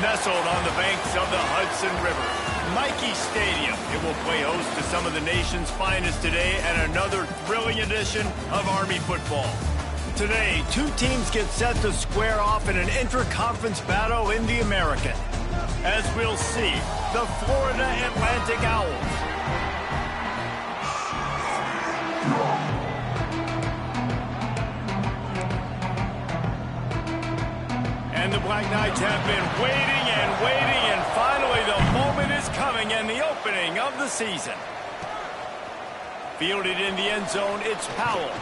Nestled on the banks of the Hudson River, Michie Stadium, it will play host to some of the nation's finest today and another thrilling edition of Army football. Today, two teams get set to square off in an inter-conference battle in the American. As we'll see, the Florida Atlantic Owls. And the Black Knights have been waiting and waiting, and finally the moment is coming and the opening of the season. Fielded in the end zone, it's Powell.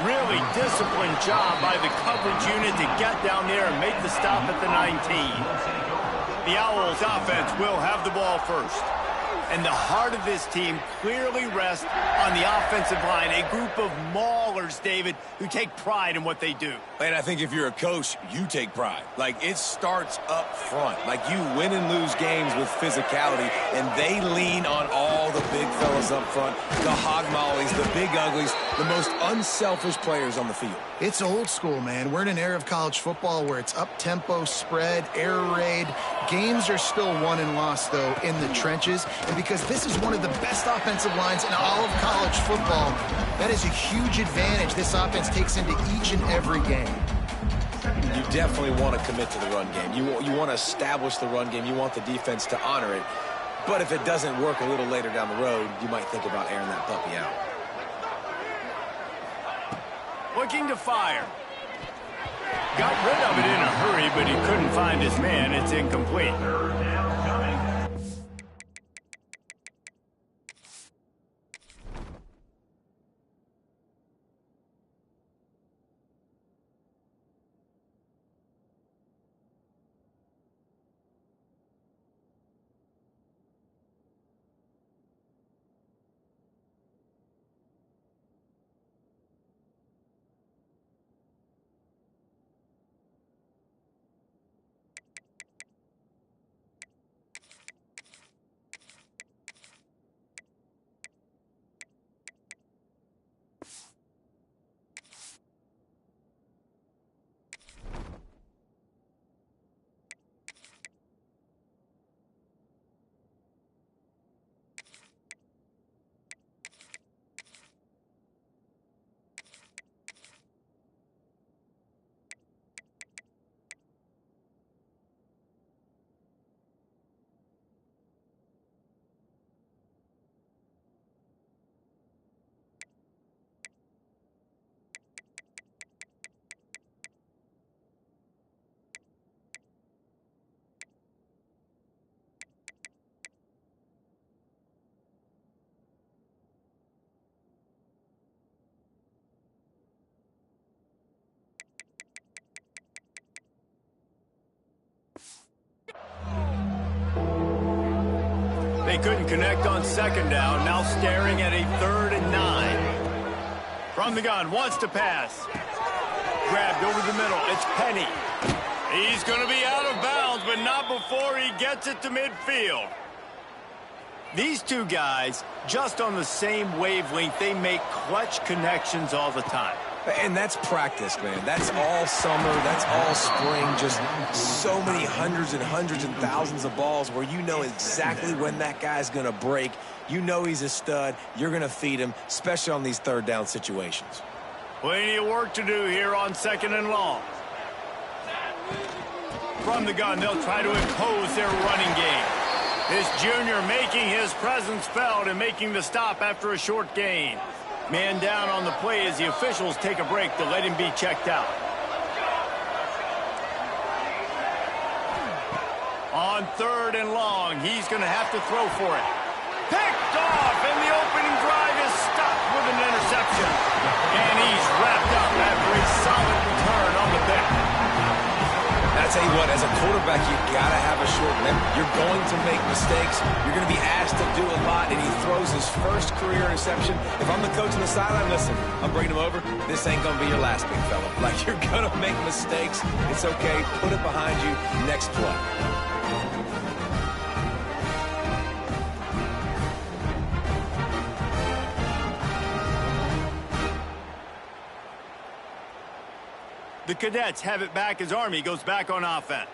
Really disciplined job by the coverage unit to get down there and make the stop at the 19. The Owls offense will have the ball first. And the heart of this team clearly rests on the offensive line, a group of maulers, David, who take pride in what they do. And I think if you're a coach, you take pride. Like, it starts up front. Like, you win and lose games with physicality, and they lean on all the big fellas up front, the hog mollies, the big uglies, the most unselfish players on the field. It's old school, man. We're in an era of college football where it's up-tempo, spread, air raid. Games are still won and lost, though, in the trenches. And because this is one of the best offensive lines in all of college football, that is a huge advantage this offense takes into each and every game. You definitely want to commit to the run game. You want to establish the run game. You want the defense to honor it. But if it doesn't work a little later down the road, you might think about airing that puppy out. Looking to fire. Got rid of it in a hurry, but he couldn't find his man. It's incomplete. They couldn't connect on second down, now staring at a 3rd and 9. From the gun, wants to pass. Grabbed over the middle, it's Penny. He's going to be out of bounds, but not before he gets it to midfield. These two guys, just on the same wavelength, they make clutch connections all the time. And that's practice, man. That's all summer. That's all spring. Just so many hundreds and hundreds and thousands of balls where you know exactly when that guy's going to break. You know he's a stud. You're going to feed him, especially on these 3rd down situations. Plenty of work to do here on 2nd and long. From the gun, they'll try to impose their running game. This junior making his presence felt and making the stop after a short gain. Man down on the play as the officials take a break to let him be checked out. On 3rd and long, he's going to have to throw for it. Picked off, and the opening drive is stopped with an interception. And he's wrapped up after a solid return on the pick. I tell you what, as a quarterback, you gotta have a short memory. You're going to make mistakes. You're going to be asked to do a lot, and he throws his first career interception. If I'm the coach on the sideline, listen, I'm bringing him over. This ain't going to be your last, big fella. Like, you're going to make mistakes. It's okay. Put it behind you. Next play. The Cadets have it back as Army goes back on offense.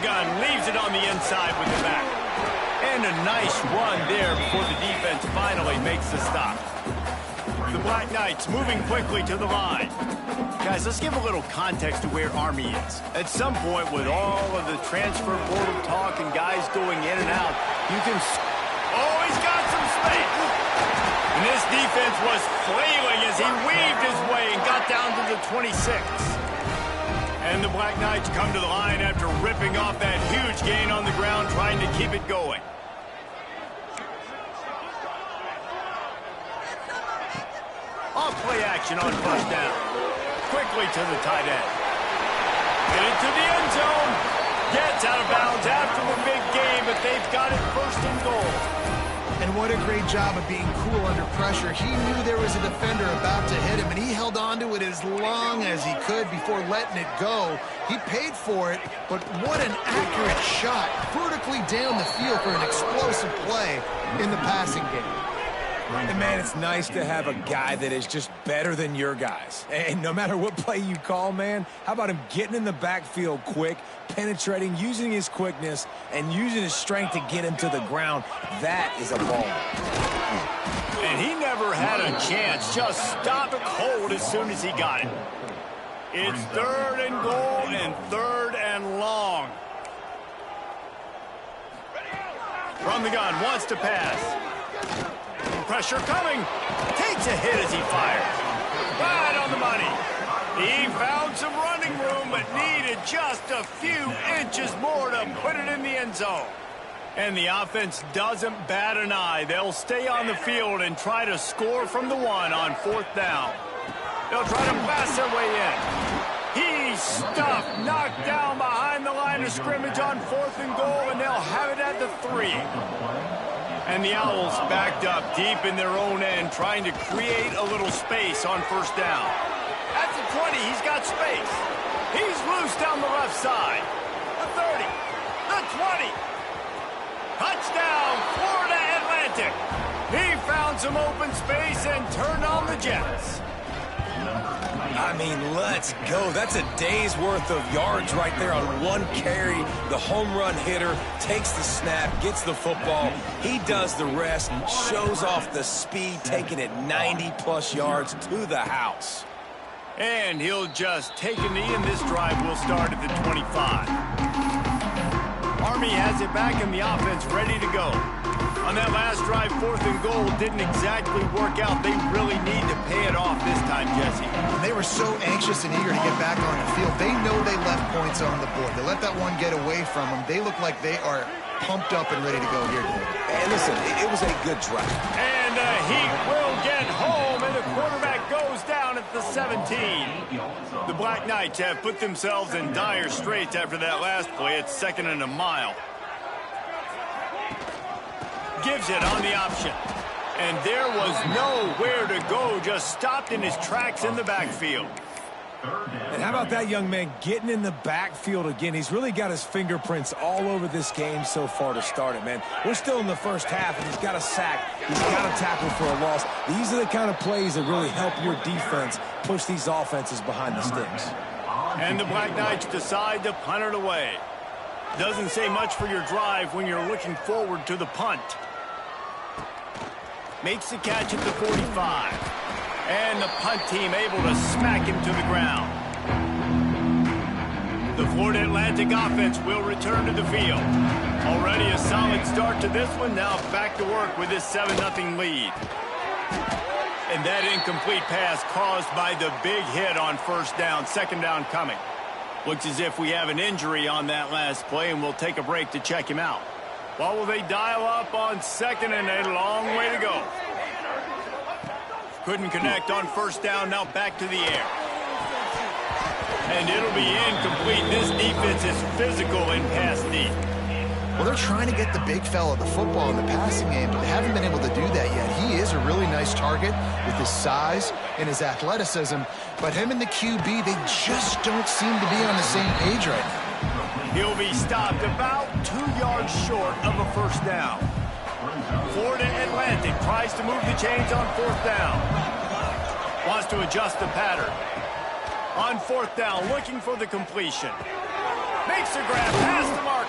the gun, leaves it on the inside with the back. And a nice run there before the defense finally makes the stop. The Black Knights moving quickly to the line. Guys, let's give a little context to where Army is. At some point, with all of the transfer portal talk and guys going in and out, you can... Oh, he's got some space. And this defense was flailing as he weaved his way and got down to the 26. And the Black Knights come to the line after ripping off that huge gain on the ground, trying to keep it going. Off play action on first down. Quickly to the tight end. Get it to the end zone. Gets out of bounds after the big game, but they've got it first and goal. And what a great job of being cool under pressure. He knew there was a defender about to hit him, and he held on to it as long as he could before letting it go. He paid for it, but what an accurate shot vertically down the field for an explosive play in the passing game. And, man, it's nice to have a guy that is just better than your guys. And no matter what play you call, man, how about him getting in the backfield quick, penetrating, using his quickness, and using his strength to get him to the ground? That is a ball. And he never had a chance. Just stopped cold as soon as he got it. It's 3rd and goal and 3rd and long. From the gun, wants to pass. Pressure coming. Takes a hit as he fires. Right on the money. He found some running room, but needed just a few inches more to put it in the end zone. And the offense doesn't bat an eye. They'll stay on the field and try to score from the 1 on 4th down. They'll try to blast their way in. He's stuffed, knocked down behind the line of scrimmage on 4th and goal, and they'll have it at the 3. And the Owls backed up deep in their own end, trying to create a little space on 1st down. At the 20, he's got space. He's loose down the left side. The 30, the 20. Touchdown, Florida Atlantic. He found some open space and turned on the Jets. I mean, let's go. That's a day's worth of yards right there on one carry. The home run hitter takes the snap, gets the football. He does the rest, shows off the speed, taking it 90-plus yards to the house. And he'll just take a knee, and this drive will start at the 25. Army has it back in the offense, ready to go. On that last drive, 4th and goal didn't exactly work out. They really need to pay it off this time, Jesse. They were so anxious and eager to get back on the field. They know they left points on the board. They let that one get away from them. They look like they are pumped up and ready to go here today. And listen, it was a good drive. And he will get home, and the quarterback goes down at the 17. The Black Knights have put themselves in dire straits after that last play. It's 2nd and a mile. Gives it on the option. And there was nowhere to go, just stopped in his tracks in the backfield. And how about that young man getting in the backfield again? He's really got his fingerprints all over this game so far to start it, man. We're still in the first half, and he's got a sack. He's got a tackle for a loss. These are the kind of plays that really help your defense push these offenses behind the sticks. And the Black Knights decide to punt it away. Doesn't say much for your drive when you're looking forward to the punt. Makes the catch at the 45. And the punt team able to smack him to the ground. The Florida Atlantic offense will return to the field. Already a solid start to this one. Now back to work with this 7-0 lead. And that incomplete pass caused by the big hit on 1st down. 2nd down coming. Looks as if we have an injury on that last play, and we'll take a break to check him out. What will they dial up on 2nd and a long way to go? Couldn't connect on 1st down, now back to the air. And it'll be incomplete. This defense is physical in pass deep. Well, they're trying to get the big fella the football in the passing game, but they haven't been able to do that yet. He is a really nice target with his size and his athleticism, but him and the QB, they just don't seem to be on the same page right now. He'll be stopped about 2 yards short of a 1st down. Florida Atlantic tries to move the chains on 4th down. Wants to adjust the pattern. On 4th down, looking for the completion. Makes a grab past the mark.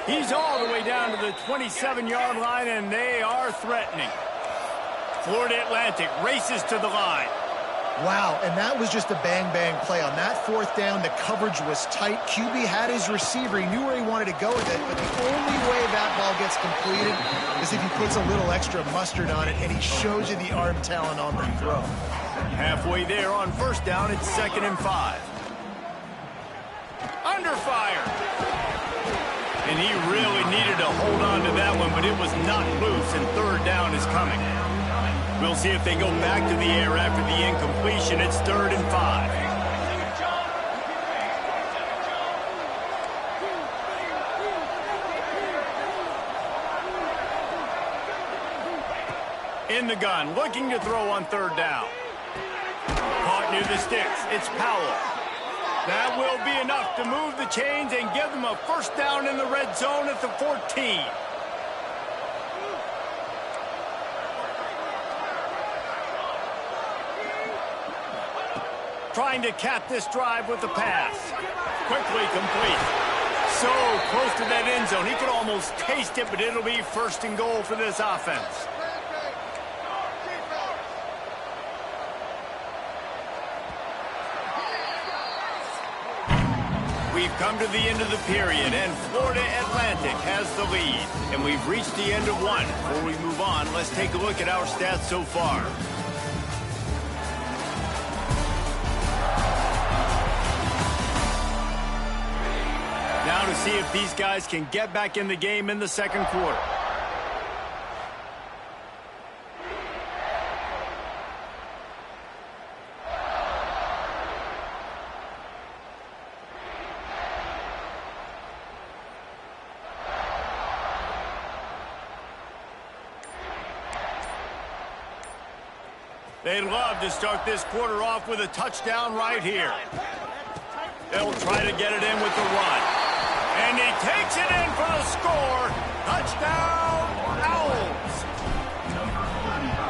He's all the way down to the 27-yard line, and they are threatening. Florida Atlantic races to the line. Wow, and that was just a bang-bang play. On that fourth down, the coverage was tight. QB had his receiver. He knew where he wanted to go with it, but the only way that ball gets completed is if he puts a little extra mustard on it, and he shows you the arm talent on the throw. Halfway there on first down, it's 2nd and 5. Under fire. And he really needed to hold on to that one, but it was not loose, and 3rd down is coming. We'll see if they go back to the air after the incompletion. It's 3rd and 5. In the gun, looking to throw on 3rd down. Caught near the sticks. It's Powell. That will be enough to move the chains and give them a 1st down in the red zone at the 14. Trying to cap this drive with the pass. Quickly complete. So close to that end zone. He could almost taste it, but it'll be 1st and goal for this offense. We've come to the end of the period, and Florida Atlantic has the lead. And we've reached the end of one. Before we move on, let's take a look at our stats so far. Now to see if these guys can get back in the game in the 2nd quarter. They'd love to start this quarter off with a touchdown right here. They'll try to get it in with the run. And he takes it in for the score. Touchdown, Owls.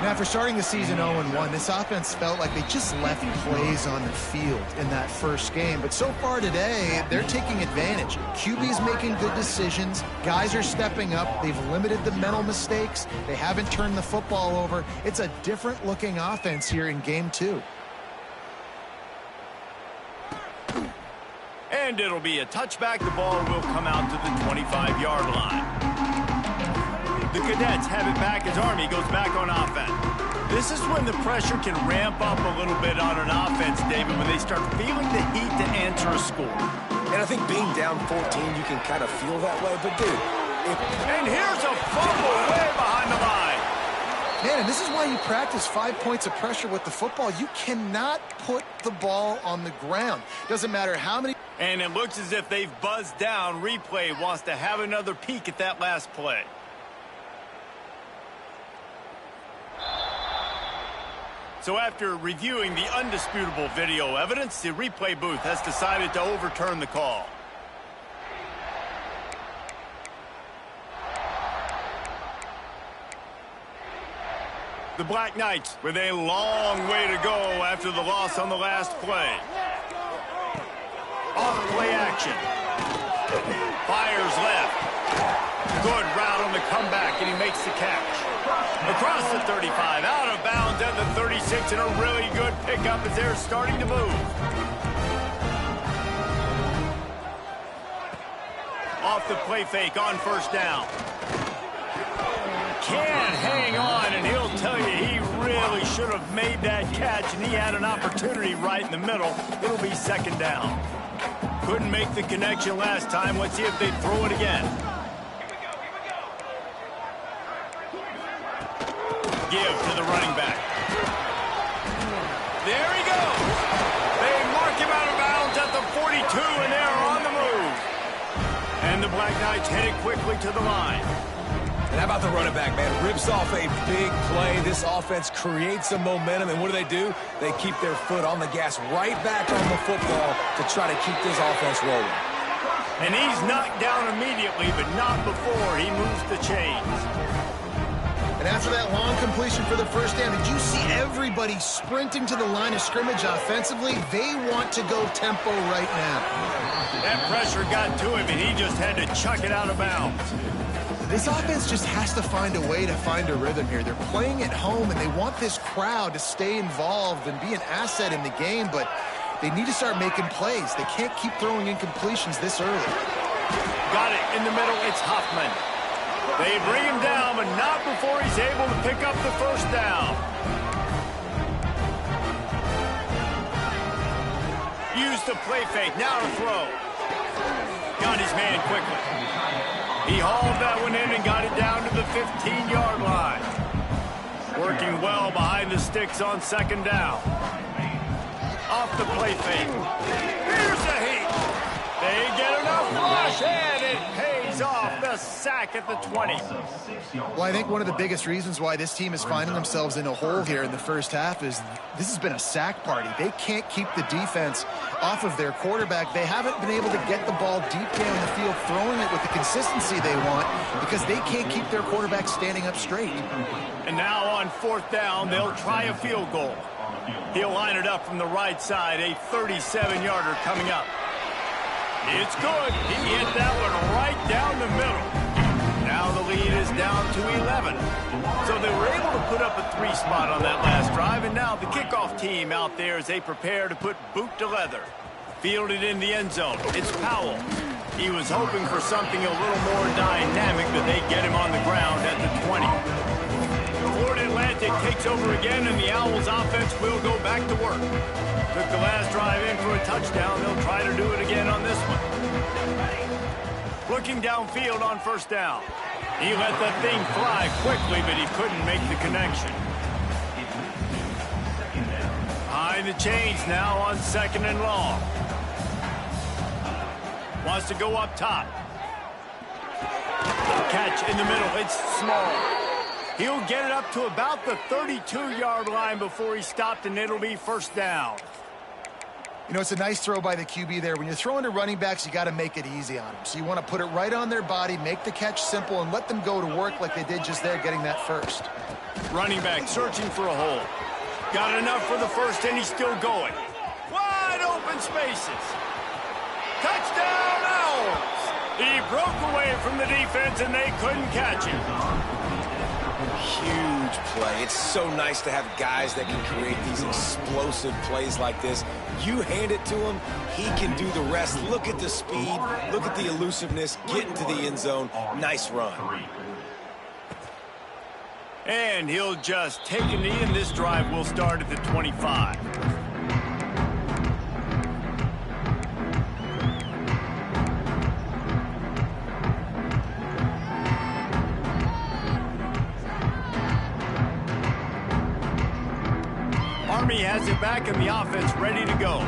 Now, after starting the season 0-1, this offense felt like they just left plays on the field in that first game. But so far today, they're taking advantage. QB's making good decisions. Guys are stepping up. They've limited the mental mistakes. They haven't turned the football over. It's a different-looking offense here in Game 2. And it'll be a touchback. The ball will come out to the 25-yard line. The Cadets have it back as Army goes back on offense. This is when the pressure can ramp up a little bit on an offense, David, when they start feeling the heat to answer a score. And I think being down 14, you can kind of feel that way. But, dude, and here's a fumble way behind the line. Man, and this is why you practice 5 points of pressure with the football. You cannot put the ball on the ground. Doesn't matter how many. And it looks as if they've buzzed down. Replay wants to have another peek at that last play. So after reviewing the undisputable video evidence, the replay booth has decided to overturn the call. The Black Knights with a long way to go after the loss on the last play. Off play action. Fires left. Good route on the comeback, and he makes the catch. Across the 35, out of bounds at the 36, and a really good pickup as they're starting to move. Off the play fake on 1st down. Can't hang on, and he'll tell you he really should have made that catch, and he had an opportunity right in the middle. It'll be 2nd down. Couldn't make the connection last time. Let's see if they throw it again. Give to the running back. There he goes. They mark him out of bounds at the 42, and they're on the move. And the Black Knights headed quickly to the line. And how about the running back, man? Rips off a big play. This offense creates some momentum, and what do? They keep their foot on the gas, right back on the football to try to keep this offense rolling. And he's knocked down immediately, but not before he moves the chains. And after that long completion for the 1st down, did you see everybody sprinting to the line of scrimmage offensively? They want to go tempo right now. That pressure got to him, and he just had to chuck it out of bounds. This offense just has to find a way to find a rhythm here. They're playing at home, and they want this crowd to stay involved and be an asset in the game, but they need to start making plays. They can't keep throwing incompletions this early. Got it in the middle. It's Huffman. They bring him down, but not before he's able to pick up the first down. Use the play fake. Now to throw. Got his man quickly. He hauled that one in and got it down to the 15-yard line. Working well behind the sticks on second down. Off the play fake. Here's a heat. They get enough rush, and it pays off. The sack at the 20. Well, I think one of the biggest reasons why this team is finding themselves in a hole here in the first half is this has been a sack party. They can't keep the defense off of their quarterback. They haven't been able to get the ball deep down the field, throwing it with the consistency they want because they can't keep their quarterback standing up straight. And now on fourth down, they'll try a field goal. He'll line it up from the right side, a 37-yarder coming up. It's good. He hit that one right down the middle. Now the lead is down to 11. So they were able to put up a 3 spot on that last drive, and now the kickoff team out there as they prepare to put boot to leather. Fielded in the end zone. It's Powell. He was hoping for something a little more dynamic, but they get him on the ground at the 20. Florida Atlantic takes over again, and the Owls offense will go back to work. Took the last drive in for a touchdown. They'll try to do it again on this one. Looking downfield on first down. He let that thing fly quickly, but he couldn't make the connection. Behind the chains now on second and long. Wants to go up top. Catch in the middle. It's small. He'll get it up to about the 32-yard line before he stopped, and it'll be first down. You know, it's a nice throw by the QB there. When you're throwing to running backs, you got to make it easy on them. So you want to put it right on their body, make the catch simple, and let them go to work like they did just there, getting that first. Running back searching for a hole. Got enough for the first, and he's still going. Wide open spaces. Touchdown, Owls! He broke away from the defense, and they couldn't catch him. Huge play. It's so nice to have guys that can create these explosive plays like this. You hand it to him, he can do the rest. Look at the speed, look at the elusiveness, get into the end zone. Nice run. And he'll just take a knee, and this drive will start at the 25. Army has it back, and the offense ready to go.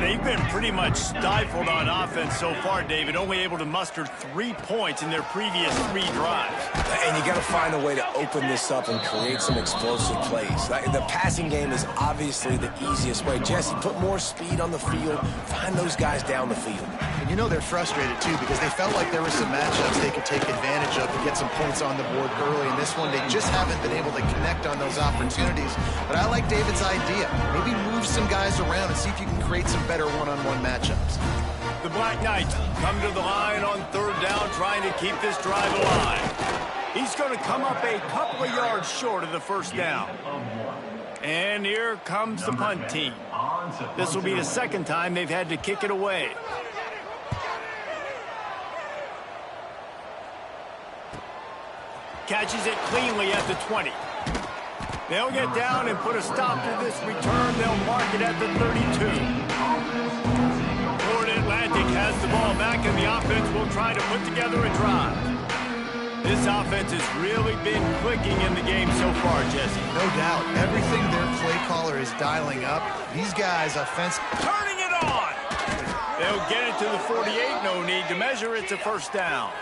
They've been pretty much stifled on offense so far, David, only able to muster 3 points in their previous 3 drives. And you got to find a way to open this up and create some explosive plays. The passing game is obviously the easiest way. Jesse, put more speed on the field. Find those guys down the field. And you know they're frustrated, too, because they felt like there were some matchups they could take advantage of and get some points on the board early. In this one, they just haven't been able to connect on those opportunities. But I like David's idea. Maybe move some guys around and see if you can create some better one-on-one matchups. The Black Knights come to the line on third down, trying to keep this drive alive. He's going to come up a couple of yards short of the first down. And here comes the punt team. This will be the second time they've had to kick it away. Catches it cleanly at the 20. They'll get down and put a stop to this return. They'll mark it at the 32. Florida Atlantic has the ball back, and the offense will try to put together a drive. This offense has really been clicking in the game so far, Jesse. No doubt. Everything their play caller is dialing up. These guys, offense, turning it on. They'll get it to the 48. No need to measure. It's a first down.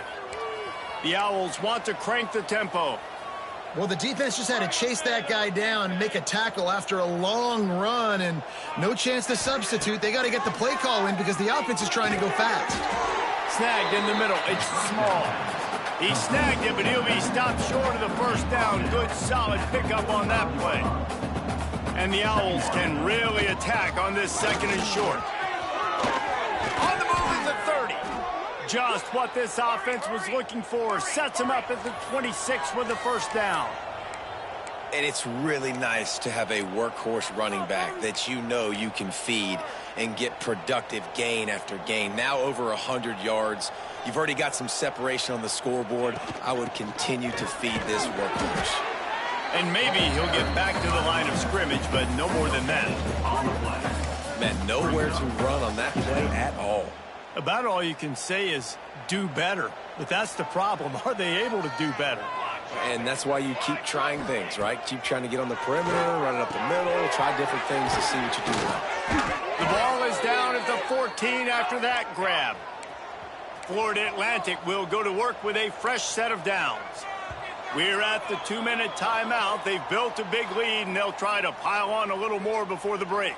The Owls want to crank the tempo. Well, the defense just had to chase that guy down and make a tackle after a long run, and no chance to substitute. They got to get the play call in because the offense is trying to go fast. Snagged in the middle. It's small. He snagged it, but he'll be stopped short of the first down. Good, solid pickup on that play. And the Owls can really attack on this second and short. On the move is just what this offense was looking for. Sets him up at the 26 with the first down. And it's really nice to have a workhorse running back that you know you can feed and get productive gain after gain. Now over 100 yards. You've already got some separation on the scoreboard. I would continue to feed this workhorse. And maybe he'll get back to the line of scrimmage, but no more than that. Man, nowhere to run on that play at all. About all you can say is do better. But that's the problem. Are they able to do better? And that's why you keep trying things, right? Keep trying to get on the perimeter, run it up the middle, try different things to see what you do well. The ball is down at the 14 after that grab. Florida Atlantic will go to work with a fresh set of downs. We're at the 2-minute timeout. They've built a big lead, and they'll try to pile on a little more before the break.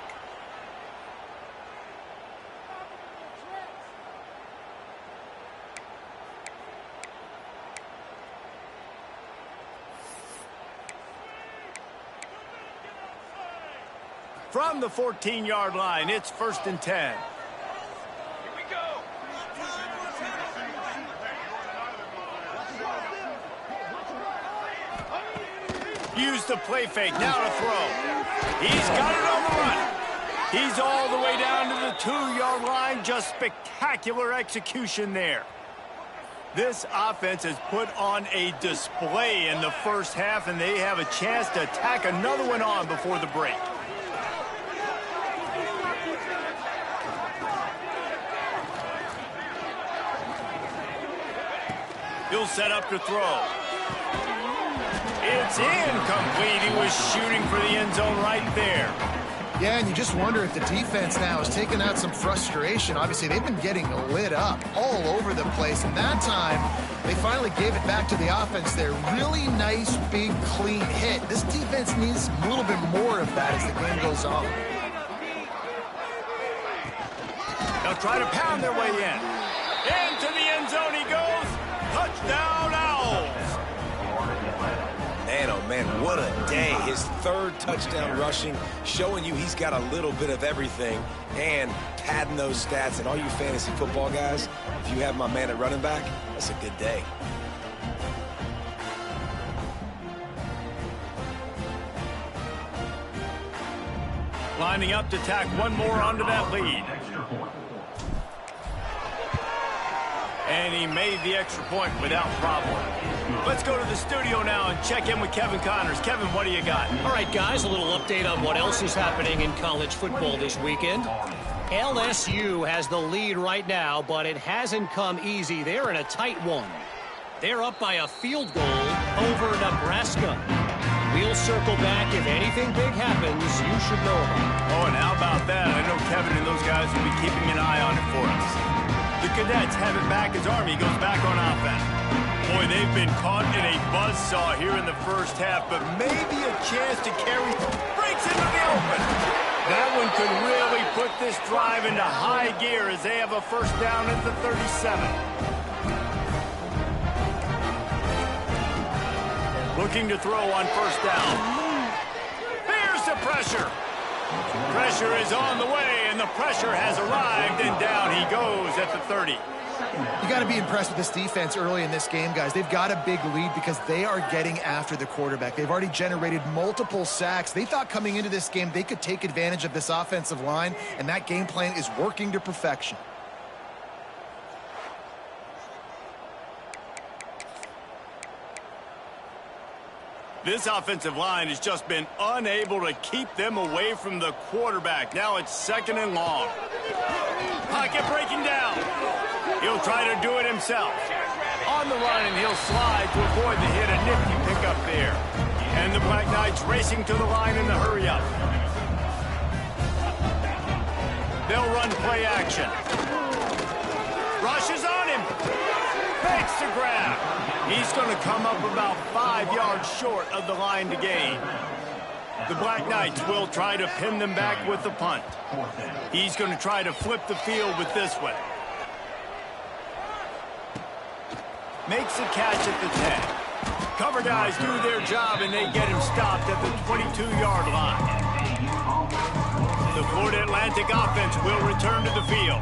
From the 14-yard line, it's 1st and 10. Here we go. Use the play fake, now to throw. He's got it on the run. He's all the way down to the 2-yard line. Just spectacular execution there. This offense has put on a display in the first half, and they have a chance to tack another one on before the break. He'll set up to throw. It's incomplete. He was shooting for the end zone right there. Yeah, and you just wonder if the defense now is taking out some frustration. Obviously, they've been getting lit up all over the place, and that time they finally gave it back to the offense there. Really nice, big, clean hit. This defense needs a little bit more of that as the game goes on. They'll try to pound their way in. Into the end zone he goes. Touchdown, Owls. Man, oh man, what a day. His 3rd touchdown rushing, showing you he's got a little bit of everything and padding those stats. And all you fantasy football guys, if you have my man at running back, that's a good day. Lining up to tack one more onto that lead. And he made the extra point without problem. Let's go to the studio now and check in with Kevin Connors. Kevin, what do you got? All right, guys, a little update on what else is happening in college football this weekend. LSU has the lead right now, but it hasn't come easy. They're in a tight one. They're up by a field goal over Nebraska. We'll circle back. If anything big happens, you should know about it. Oh, and how about that? I know Kevin and those guys will be keeping an eye on it for us. The Cadets have it back as Army goes back on offense. Boy, they've been caught in a buzzsaw here in the first half, but maybe a chance to carry. Breaks into the open. That one could really put this drive into high gear as they have a first down at the 37. Looking to throw on first down. There's the pressure. Pressure is on the way, and the pressure has arrived, and down he goes at the 30. You got to be impressed with this defense early in this game, guys. They've got a big lead because they are getting after the quarterback. They've already generated multiple sacks. They thought coming into this game they could take advantage of this offensive line, and that game plan is working to perfection. This offensive line has just been unable to keep them away from the quarterback. Now it's 2nd and long. Pocket breaking down. He'll try to do it himself. On the run, and he'll slide to avoid the hit. A nifty pickup there. And the Black Knights racing to the line in the hurry-up. They'll run play action. Rushes on him. Fakes the grab. He's going to come up about 5 yards short of the line to gain. The Black Knights will try to pin them back with the punt. He's going to try to flip the field with this one. Makes a catch at the 10. Cover guys do their job, and they get him stopped at the 22-yard line. The Florida Atlantic offense will return to the field.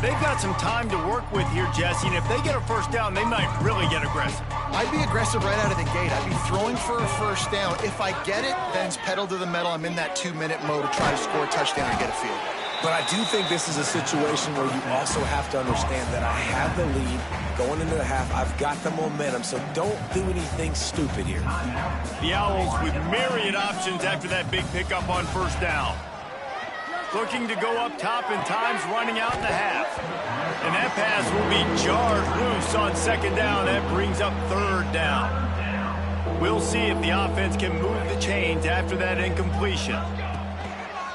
They've got some time to work with here, Jesse, and if they get a first down, they might really get aggressive. I'd be aggressive right out of the gate. I'd be throwing for a first down. If I get it, then it's pedal to the metal. I'm in that 2-minute mode to try to score a touchdown and get a field goal. But I do think this is a situation where you also have to understand that I have the lead going into the half. I've got the momentum, so don't do anything stupid here. The Owls with myriad options after that big pickup on first down. Looking to go up top and time's running out in the half. And that pass will be jarred loose on second down. That brings up third down. We'll see if the offense can move the chains after that incompletion.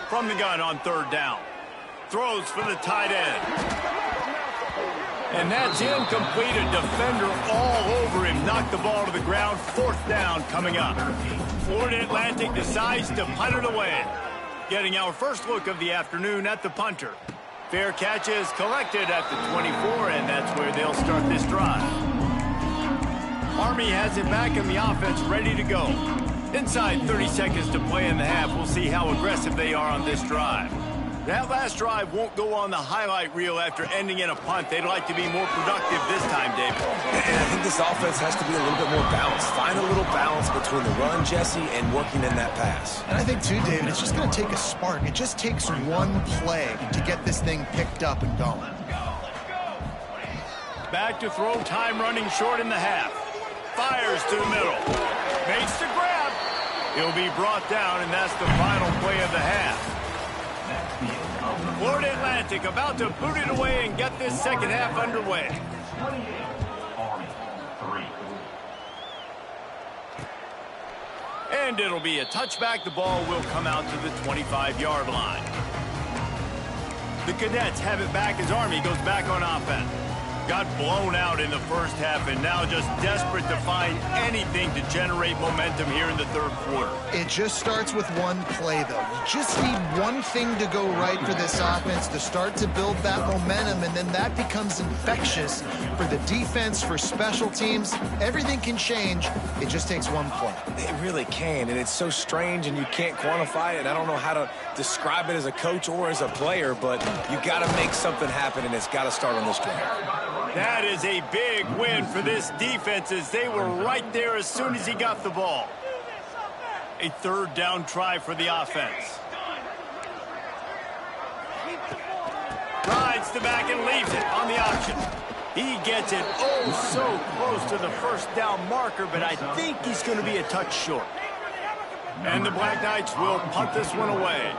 From the gun on third down. Throws for the tight end. And that's incomplete. A defender all over him. Knocked the ball to the ground. Fourth down coming up. Florida Atlantic decides to punt it away. Getting our first look of the afternoon at the punter. Fair catch is collected at the 24, and that's where they'll start this drive. Army has it back in the offense ready to go. Inside 30 seconds to play in the half. We'll see how aggressive they are on this drive. That last drive won't go on the highlight reel after ending in a punt. They'd like to be more productive this time, David. And I think this offense has to be a little bit more balanced. Find a little balance between the run, Jesse, and working in that pass. And I think, too, David, it's just going to take a spark. It just takes one play to get this thing picked up and going. Back to throw, time running short in the half. Fires to the middle. Makes the grab. He'll be brought down, and that's the final play of the half. Florida Atlantic about to boot it away and get this second half underway. And it'll be a touchback. The ball will come out to the 25-yard line. The Cadets have it back as Army goes back on offense. Got blown out in the first half and now just desperate to find anything to generate momentum here in the third quarter. It just starts with one play, though. You just need one thing to go right for this offense to start to build that momentum, and then that becomes infectious for the defense, for special teams. Everything can change. It just takes one play. It really can, and it's so strange, and you can't quantify it. I don't know how to describe it as a coach or as a player, but you got to make something happen, and it's got to start on this drive. That is a big win for this defense as they were right there as soon as he got the ball. A third down try for the offense. Rides the back and leaves it on the option. He gets it so close to the first down marker, but I think he's going to be a touch short. And the Black Knights will punt this one away.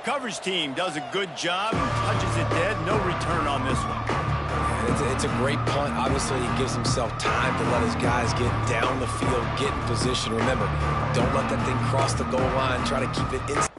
Coverage team does a good job and touches it dead. No return on this one. It's a great punt. Obviously, he gives himself time to let his guys get down the field, get in position. Remember, don't let that thing cross the goal line. Try to keep it inside.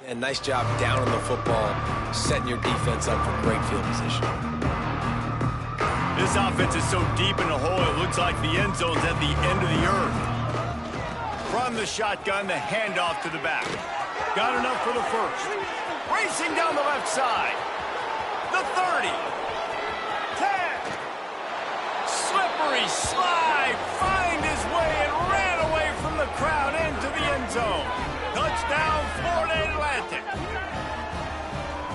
And nice job down on the football, setting your defense up for great field position. This offense is so deep in the hole, it looks like the end zone's at the end of the earth. From the shotgun, the handoff to the back. Got enough for the first. Racing down the left side. The 30. 10. Hurry, slide, find his way, and ran away from the crowd into the end zone. Touchdown, Florida Atlantic.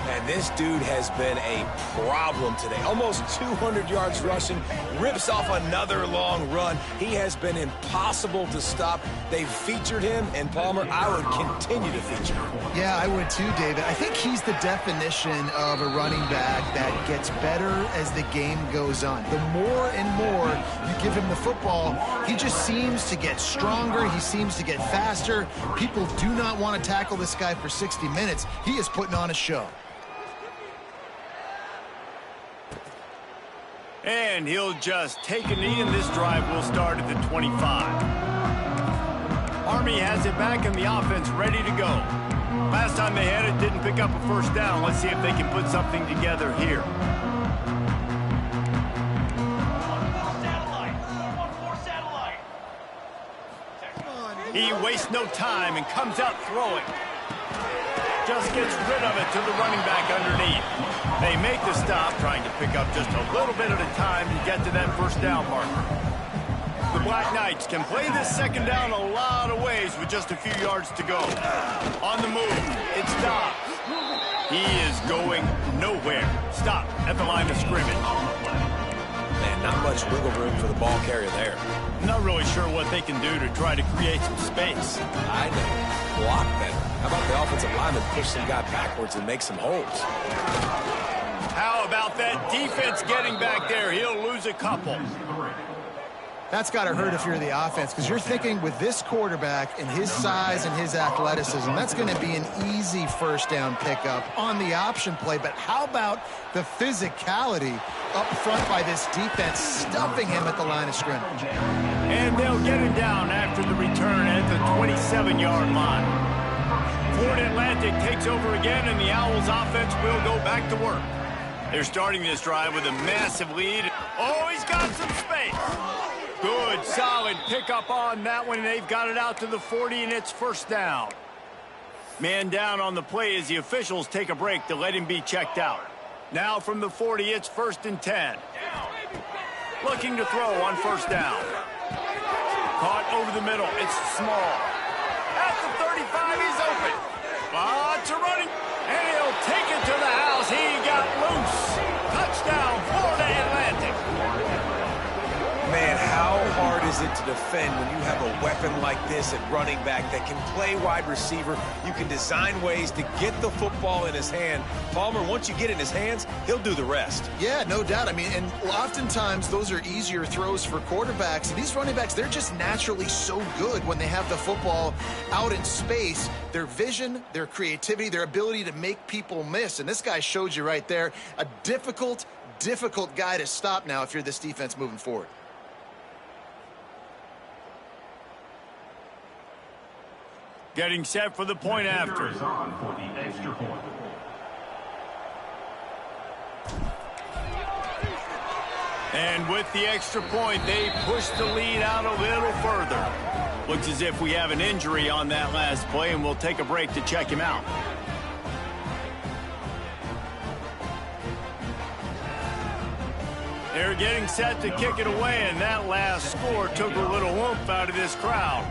And this dude has been a problem today. Almost 200 yards rushing, rips off another long run. He has been impossible to stop. They've featured him, and Palmer, I would continue to feature him. Yeah, I would too, David. I think he's the definition of a running back that gets better as the game goes on. The more and more you give him the football, he just seems to get stronger. He seems to get faster. People do not want to tackle this guy for 60 minutes. He is putting on a show. And he'll just take a knee, and this drive will start at the 25. Army has it back, and the offense ready to go. Last time they had it, didn't pick up a first down. Let's see if they can put something together here. He wastes no time and comes out throwing. Just gets rid of it to the running back underneath. They make the stop, trying to pick up just a little bit at a time to get to that first down marker. The Black Knights can play this second down a lot of ways with just a few yards to go. On the move, it's Dobbs. He is going nowhere. Stop at the line of scrimmage. Man, not much wiggle room for the ball carrier there. Not really sure what they can do to try to create some space. I know. Block better. How about the offensive lineman push some guy backwards and make some holes? How about that defense getting back there? He'll lose a couple. That's got to hurt if you're the offense, because you're thinking with this quarterback and his size and his athleticism, that's going to be an easy first down pickup on the option play. But how about the physicality up front by this defense, stuffing him at the line of scrimmage? And they'll get him down after the return at the 27-yard line. Florida Atlantic takes over again, and the Owls offense will go back to work. They're starting this drive with a massive lead. Oh, he's got some space. Good, solid pickup on that one, and they've got it out to the 40, and it's first down. Man down on the play as the officials take a break to let him be checked out. Now from the 40, it's 1st and 10. Looking to throw on first down. Caught over the middle. It's Small. At the 35, he's open. Lots of running, and he'll take it to the house. He got loose. Touchdown, Florida Atlantic. Man, how hard is it to defend when you have a weapon like this at running back that can play wide receiver? You can design ways to get the football in his hand. Palmer, once you get it in his hands, he'll do the rest. Yeah, no doubt. I mean, and oftentimes those are easier throws for quarterbacks. And these running backs, they're just naturally so good when they have the football out in space. Their vision, their creativity, their ability to make people miss. And this guy showed you right there, a difficult guy to stop now if you're this defense moving forward. Getting set for the point after. And with the extra point, they push the lead out a little further. Looks as if we have an injury on that last play, and we'll take a break to check him out. They're getting set to kick it away, and that last score took a little oomph out of this crowd.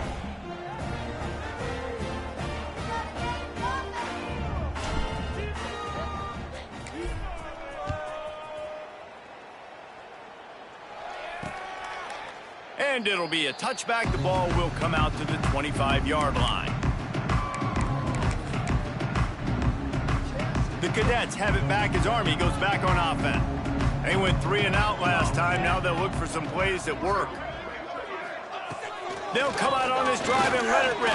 And it'll be a touchback. The ball will come out to the 25-yard line. The Cadets have it back as Army goes back on offense. They went 3 and out last time. Now they'll look for some plays that work. They'll come out on this drive and let it rip.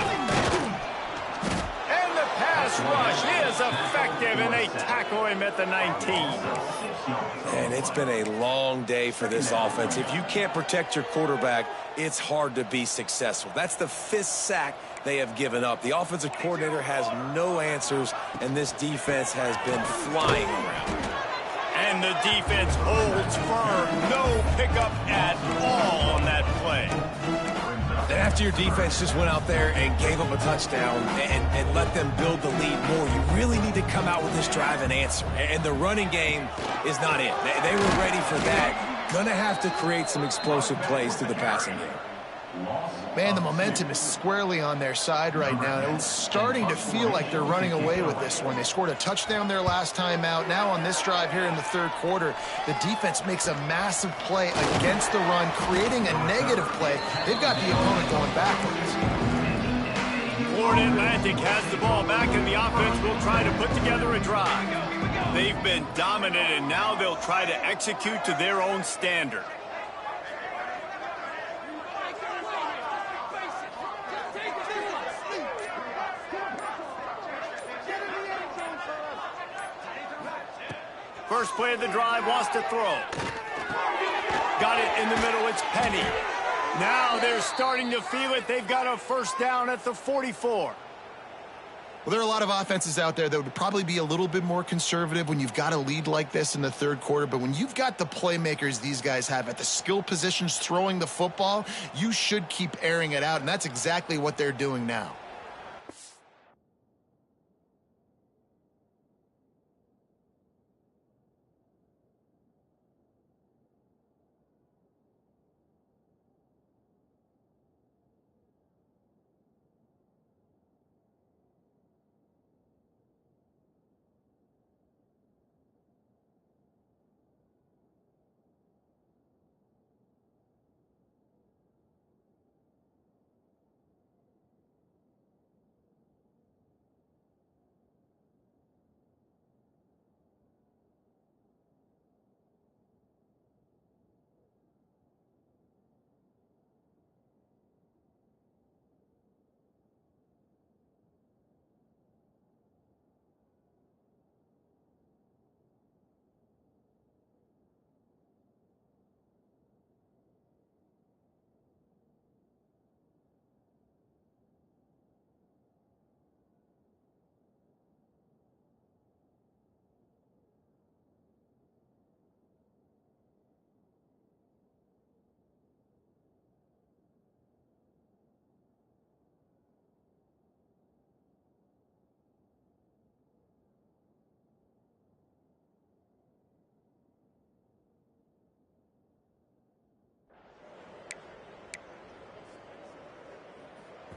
And the pass rush is effective, and they tackle him at the 19. And it's been a long day for this offense. If you can't protect your quarterback, it's hard to be successful. That's the 5th sack they have given up. The offensive coordinator has no answers, and this defense has been flying around. And the defense holds firm. No pickup at all on that play. And after your defense just went out there and gave up a touchdown and let them build the lead more, you really need to come out with this drive and answer. And the running game is not it. They were ready for that. Going to have to create some explosive plays through the passing game. Man, the momentum is squarely on their side right now. It's starting to feel like they're running away with this one. They scored a touchdown their last time out. Now on this drive here in the third quarter, the defense makes a massive play against the run, creating a negative play. They've got the opponent going backwards. Florida Atlantic has the ball back, and the offense will try to put together a drive. They've been dominant, and now they'll try to execute to their own standard. First play of the drive, wants to throw. Got it in the middle, it's Penny. Now they're starting to feel it. They've got a first down at the 44. Well, there are a lot of offenses out there that would probably be a little bit more conservative when you've got a lead like this in the third quarter. But when you've got the playmakers these guys have at the skill positions throwing the football, you should keep airing it out. And that's exactly what they're doing now.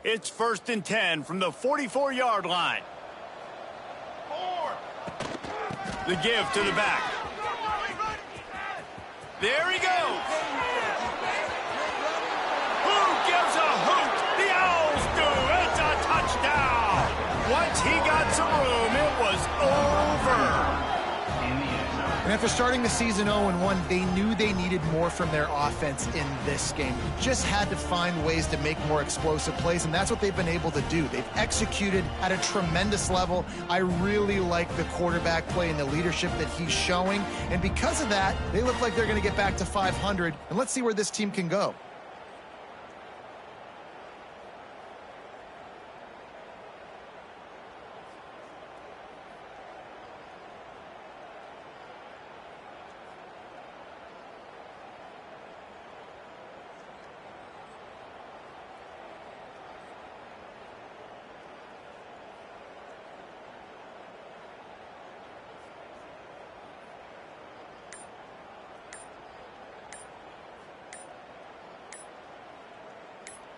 It's 1st and 10 from the 44-yard line. The give to the back. There he goes. Who gives a hoot? The Owls do. It's a touchdown. Once he got some room, it was over. And after starting the season 0-1, they knew they needed more from their offense in this game. You just had to find ways to make more explosive plays, and that's what they've been able to do. They've executed at a tremendous level. I really like the quarterback play and the leadership that he's showing. And because of that, they look like they're going to get back to 500. And let's see where this team can go.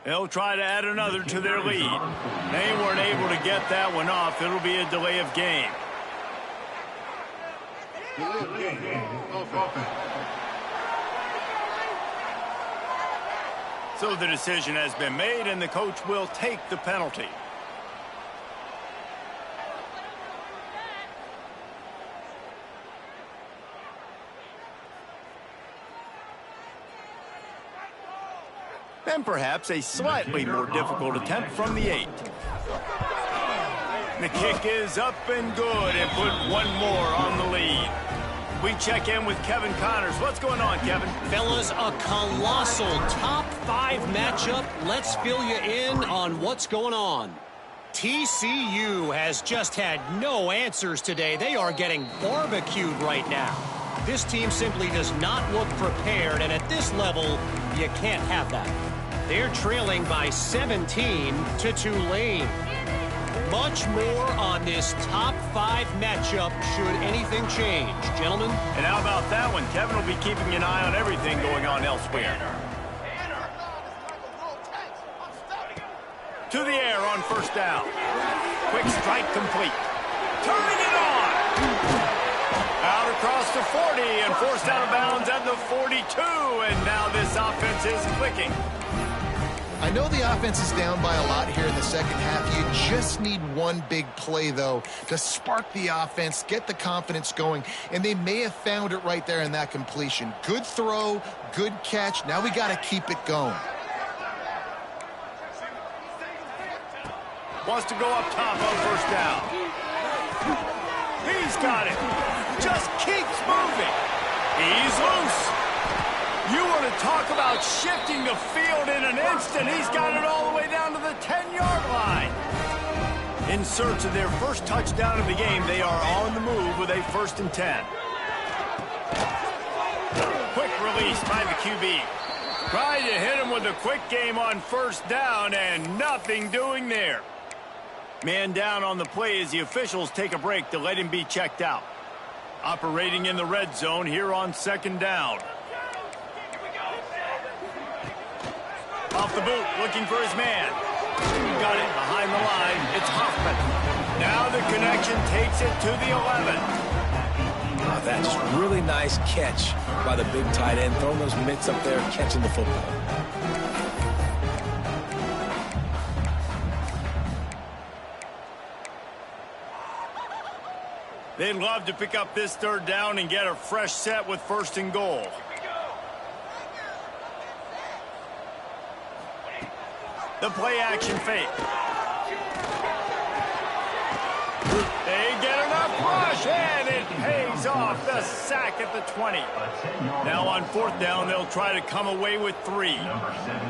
They'll try to add another to their lead. They weren't able to get that one off. It'll be a delay of game. So the decision has been made, and the coach will take the penalty. And perhaps a slightly more difficult attempt from the 8. The kick is up and good, and put one more on the lead. We check in with Kevin Connors. What's going on, Kevin? Fellas, a colossal top 5 matchup. Let's fill you in on what's going on. TCU has just had no answers today. They are getting barbecued right now. This team simply does not look prepared, and at this level, you can't have that. They're trailing by 17 to Tulane. Much more on this top 5 matchup should anything change. Gentlemen? And how about that one? Kevin will be keeping an eye on everything going on elsewhere. To the air on first down. Quick strike complete. Turning it on. Out across the 40 and forced out of bounds at the 42. And now this offense is clicking. I know the offense is down by a lot here in the second half. You just need one big play, though, to spark the offense, get the confidence going, and they may have found it right there in that completion. Good throw, good catch. Now we got to keep it going. Wants to go up top on first down. He's got it. Just keeps moving. He's loose. You want to talk about shifting the field in an instant. He's got it all the way down to the 10-yard line. In search of their first touchdown of the game, they are on the move with a 1st and 10. Quick release by the QB. Tried to hit him with a quick game on first down, and nothing doing there. Man down on the play as the officials take a break to let him be checked out. Operating in the red zone here on 2nd down. Off the boot, looking for his man. Got it behind the line. It's Hoffman. Now the connection takes it to the 11. Oh, that's really nice catch by the big tight end. Throwing those mitts up there, catching the football. They'd love to pick up this 3rd down and get a fresh set with 1st and goal. The play-action fake. They get enough rush, and it pays off. The sack at the 20. Now on 4th down, they'll try to come away with 3.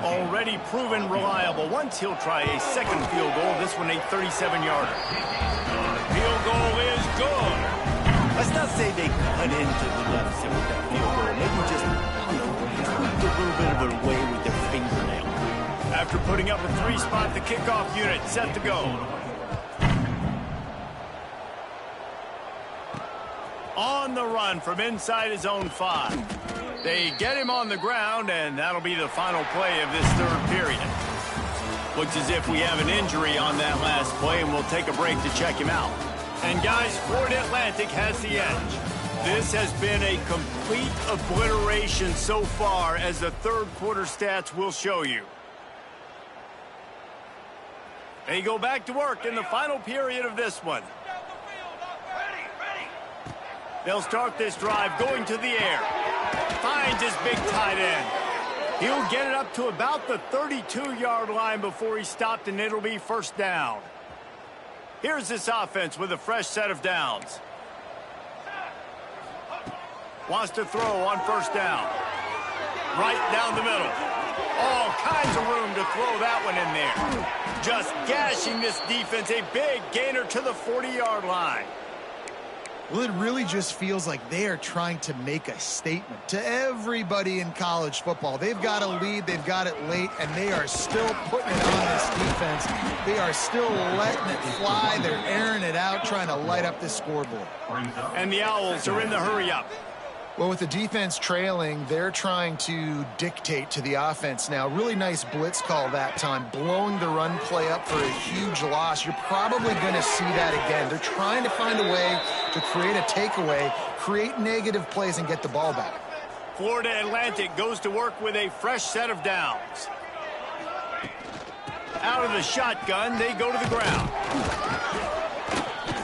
Already proven reliable. Once he'll try a 2nd field goal, this one a 37-yarder. Field goal is good. Let's not say they cut into the deficit with that field goal. Maybe just, tweaked a little bit of it away with their fingernail. After putting up a 3-spot, the kickoff unit set to go. On the run from inside his own 5. They get him on the ground, and that'll be the final play of this 3rd period. Looks as if we have an injury on that last play, and we'll take a break to check him out. And guys, Florida Atlantic has the edge. This has been a complete obliteration so far, as the 3rd quarter stats will show you. They go back to work in the final period of this one. They'll start this drive going to the air. Finds his big tight end. He'll get it up to about the 32-yard line before he stopped, and it'll be 1st down. Here's this offense with a fresh set of downs. Wants to throw on 1st down. Right down the middle. All kinds of room to throw that one in there. Just gashing this defense. A big gainer to the 40-yard line. Well, it really just feels like they are trying to make a statement to everybody in college football. They've got a lead, they've got it late, and they are still putting it on this defense. They are still letting it fly. They're airing it out, trying to light up this scoreboard. And the Owls are in the hurry-up. Well, with the defense trailing, they're trying to dictate to the offense now. Really nice blitz call that time, blowing the run play up for a huge loss. You're probably going to see that again. They're trying to find a way to create a takeaway, create negative plays, and get the ball back. Florida Atlantic goes to work with a fresh set of downs. Out of the shotgun, they go to the ground.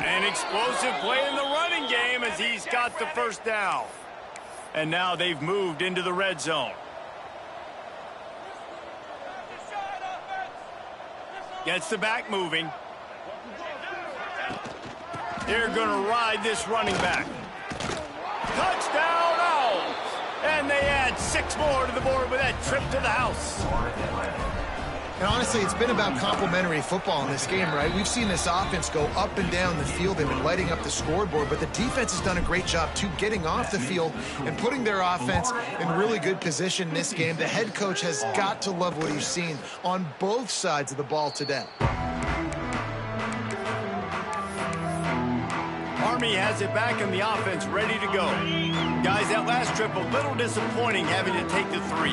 An explosive play in the running game as he's got the 1st down. And now they've moved into the red zone. Gets the back moving. They're going to ride this running back. Touchdown Owls! And they add 6 more to the board with that trip to the house. And honestly, it's been about complementary football in this game, right? We've seen this offense go up and down the field. They've been lighting up the scoreboard, but the defense has done a great job, too, getting off the field and putting their offense in really good position in this game. The head coach has got to love what he's seen on both sides of the ball today. Army has it back in the offense, ready to go. Guys, that last trip, a little disappointing having to take the 3.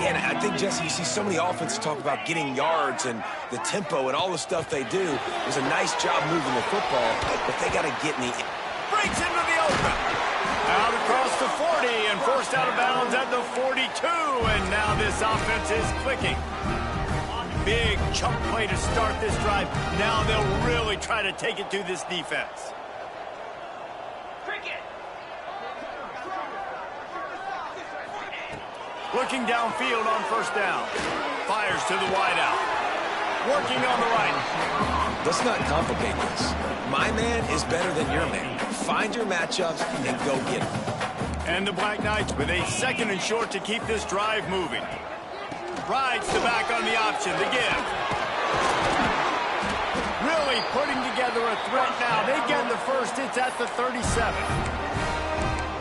Yeah, and I think, Jesse, you see so many offenses talk about getting yards and the tempo and all the stuff they do. It was a nice job moving the football, but they got to get in the... Breaks into the open. Out across the 40 and forced out of bounds at the 42. And now this offense is clicking. Big chunk play to start this drive. Now they'll really try to take it to this defense. Looking downfield on first down. Fires to the wideout. Working on the right. Let's not complicate this. My man is better than your man. Find your matchups and go get them. And the Black Knights with a 2nd and short to keep this drive moving. Rides the back on the option, the give. Really putting together a threat now. They get the first. It's at the 37.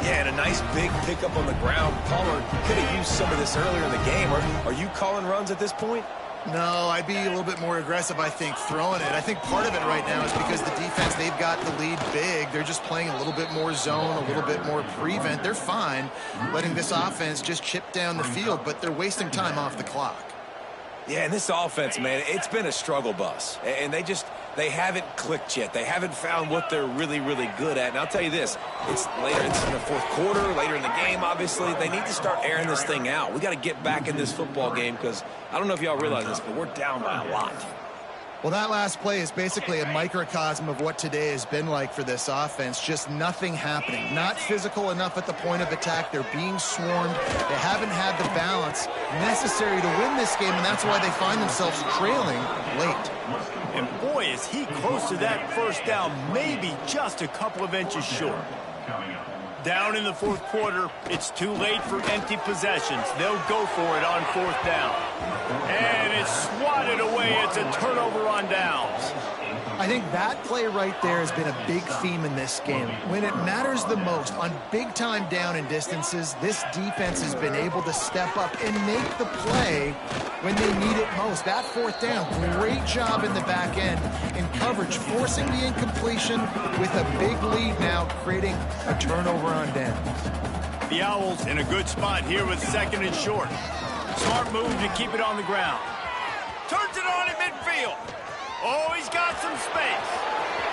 Yeah, and a nice big pickup on the ground. Palmer could have used some of this earlier in the game. Are you calling runs at this point? No, I'd be a little bit more aggressive, I think, throwing it. I think part of it right now is because the defense, they've got the lead big. They're just playing a little bit more zone, a little bit more prevent. They're fine letting this offense just chip down the field, but they're wasting time off the clock. Yeah, and this offense, man, it's been a struggle bus. And they haven't clicked yet. They haven't found what they're really, really good at. And I'll tell you this, it's in the 4th quarter, later in the game, obviously. They need to start airing this thing out. We got to get back in this football game because I don't know if y'all realize this, but we're down by a lot. Well, that last play is basically a microcosm of what today has been like for this offense. Just nothing happening. Not physical enough at the point of attack. They're being swarmed. They haven't had the balance necessary to win this game, and that's why they find themselves trailing late. And boy, is he close to that first down, maybe just a couple of inches short. Down in the 4th quarter, it's too late for empty possessions. They'll go for it on 4th down. And it's swatted away. It's a turnover on downs. I think that play right there has been a big theme in this game. When it matters the most, on big-time down and distances, this defense has been able to step up and make the play when they need it most. That 4th down, great job in the back end in coverage, forcing the incompletion with a big lead now, creating a turnover on downs. The Owls in a good spot here with 2nd and short. Smart move to keep it on the ground. Turns it on in midfield. Oh, he's got some space.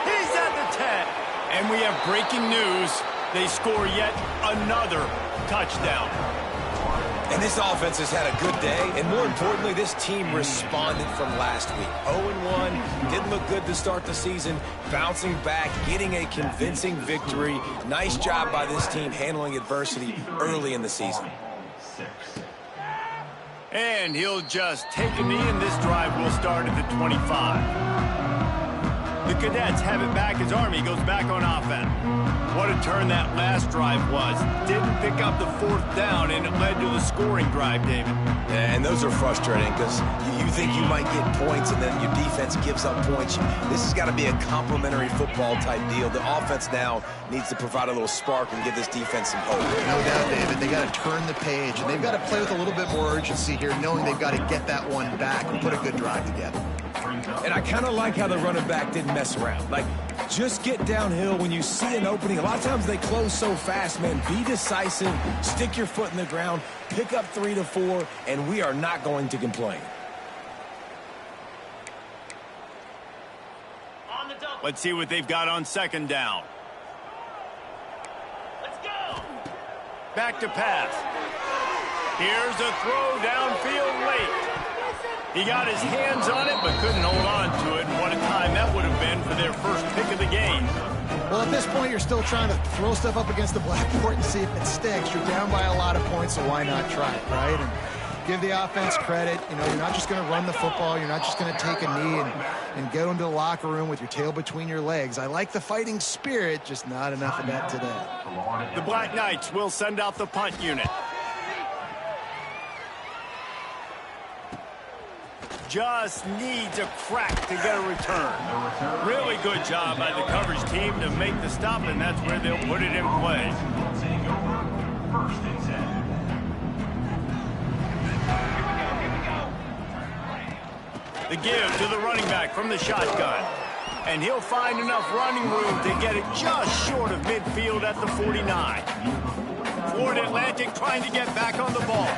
He's at the 10. And we have breaking news. They score yet another touchdown. And this offense has had a good day, and more importantly, this team responded from last week. 0-1, didn't look good to start the season, bouncing back, getting a convincing victory. Nice job by this team handling adversity early in the season. And he'll just take a knee, and this drive will start at the 25. The Cadets have it back as Army goes back on offense. What a turn that last drive was. Didn't pick up the 4th down, and it led to the scoring drive, David. And those are frustrating because you think you might get points, and then your defense gives up points. This has got to be a complementary football type deal. The offense now needs to provide a little spark and give this defense some hope. No doubt, David. They got to turn the page, and they've got to play with a little bit more urgency here, knowing they've got to get that one back and put a good drive together. And I kind of like how the running back didn't mess around. Like, just get downhill when you see an opening. A lot of times they close so fast, man. Be decisive, stick your foot in the ground, pick up 3 to 4, and we are not going to complain. Let's see what they've got on 2nd down. Let's go. Back to pass. Here's a throw downfield late. He got his hands on it, but couldn't hold on to it. And what a time that would have been for their first pick of the game. Well, at this point, you're still trying to throw stuff up against the blackboard and see if it sticks. You're down by a lot of points, so why not try it, right? And give the offense credit. You know, you're not just going to run the football. You're not just going to take a knee and go into the locker room with your tail between your legs. I like the fighting spirit, just not enough of that today. The Black Knights will send out the punt unit. Just needs a crack to get a return. Really good job by the coverage team to make the stop, and that's where they'll put it in play. The give to the running back from the shotgun. And he'll find enough running room to get it just short of midfield at the 49. Florida Atlantic trying to get back on the ball.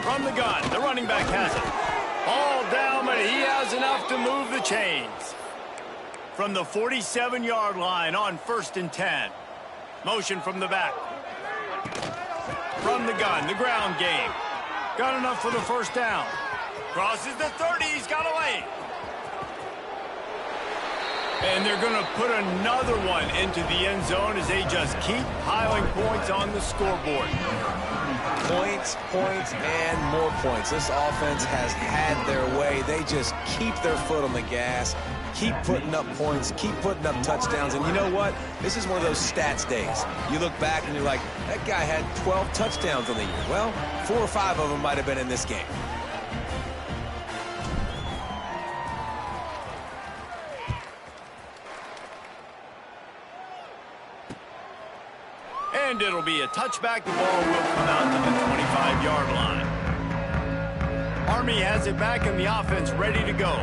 From the gun, the running back has it. All down, but he has enough to move the chains. From the 47-yard line on 1st and 10. Motion from the back. From the gun, the ground game. Got enough for the first down. Crosses the 30, he's got a lane. And they're going to put another one into the end zone as they just keep piling points on the scoreboard. Points, points, and more points. This offense has had their way. They just keep their foot on the gas, keep putting up points, keep putting up touchdowns. And you know what? This is one of those stats days. You look back and you're like, that guy had 12 touchdowns on the year. Well, 4 or 5 of them might have been in this game. And it'll be a touchback. The ball will come out to the 25-yard line. Army has it back and the offense ready to go.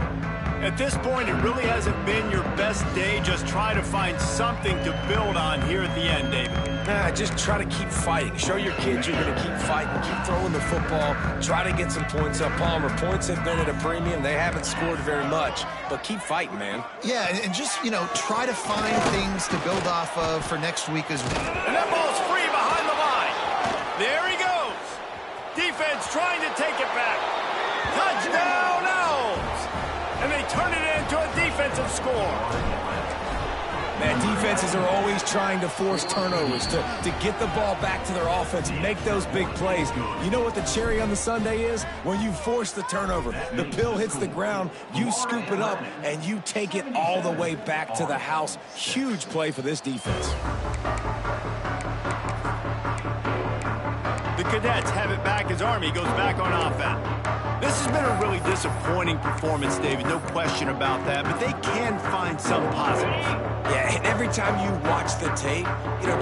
At this point, it really hasn't been your best day. Just try to find something to build on here at the end, David. Just try to keep fighting. Show your kids you're going to keep fighting, keep throwing the football, try to get some points up. Palmer, points have been at a premium. They haven't scored very much, but keep fighting, man. Yeah, and just, try to find things to build off of for next week as well. And that ball's free behind the line. There he goes. Defense trying to take it back. Touchdown, Owls. And they turn it into a defensive score. Man, defenses are always trying to force turnovers to get the ball back to their offense, make those big plays. You know what the cherry on the sundae is? When you force the turnover, the pill hits the ground, you scoop it up, and you take it all the way back to the house. Huge play for this defense. The Cadets have it back as Army goes back on offense. This has been a really disappointing performance, David, no question about that, but they can find some positives. Yeah, and every time you watch the tape,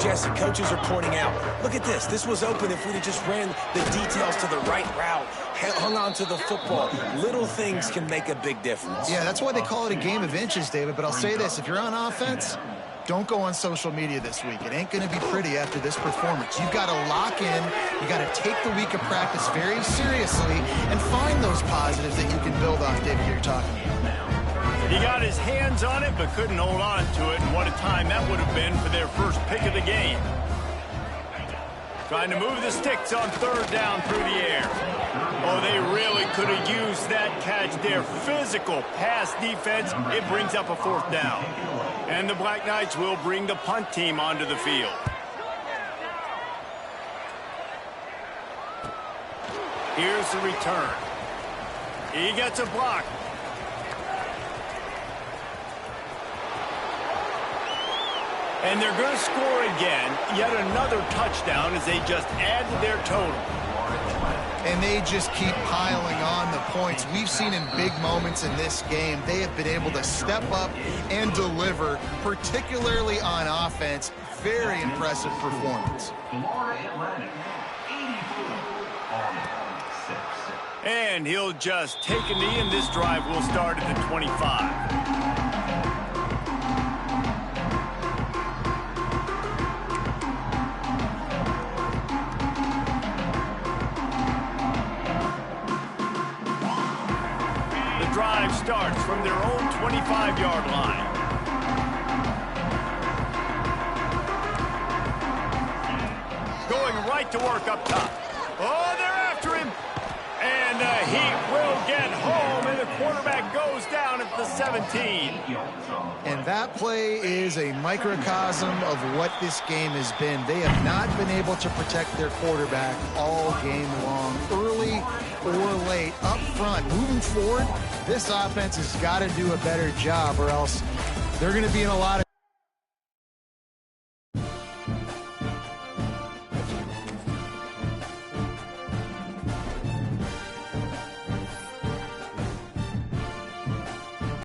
Jesse, coaches are pointing out, look at this. This was open if we'd have just ran the details to the right route, hung on to the football. Little things can make a big difference. Yeah, that's why they call it a game of inches, David, but I'll say this. If you're on offense, don't go on social media this week. It ain't going to be pretty after this performance. You've got to lock in. You got to take the week of practice very seriously and find those positives that you can build off, David, you're talking about. He got his hands on it but couldn't hold on to it, and what a time that would have been for their first pick of the game. Trying to move the sticks on 3rd down through the air. Oh, they really could have used that catch. Their physical pass defense, it brings up a 4th down. And the Black Knights will bring the punt team onto the field. Here's the return. He gets a block. And they're going to score again. Yet another touchdown as they just add to their total. And they just keep piling on the points. We've seen in big moments in this game, they have been able to step up and deliver, particularly on offense. Very impressive performance. And he'll just take a knee, and this drive will start at the 25. Drive starts from their own 25-yard line. Going right to work up top. Oh, they're after him. And he will get home, and the quarterback goes down at the 17. And that play is a microcosm of what this game has been. They have not been able to protect their quarterback all game long, early or late, up front. Moving forward, this offense has got to do a better job, or else they're going to be in a lot of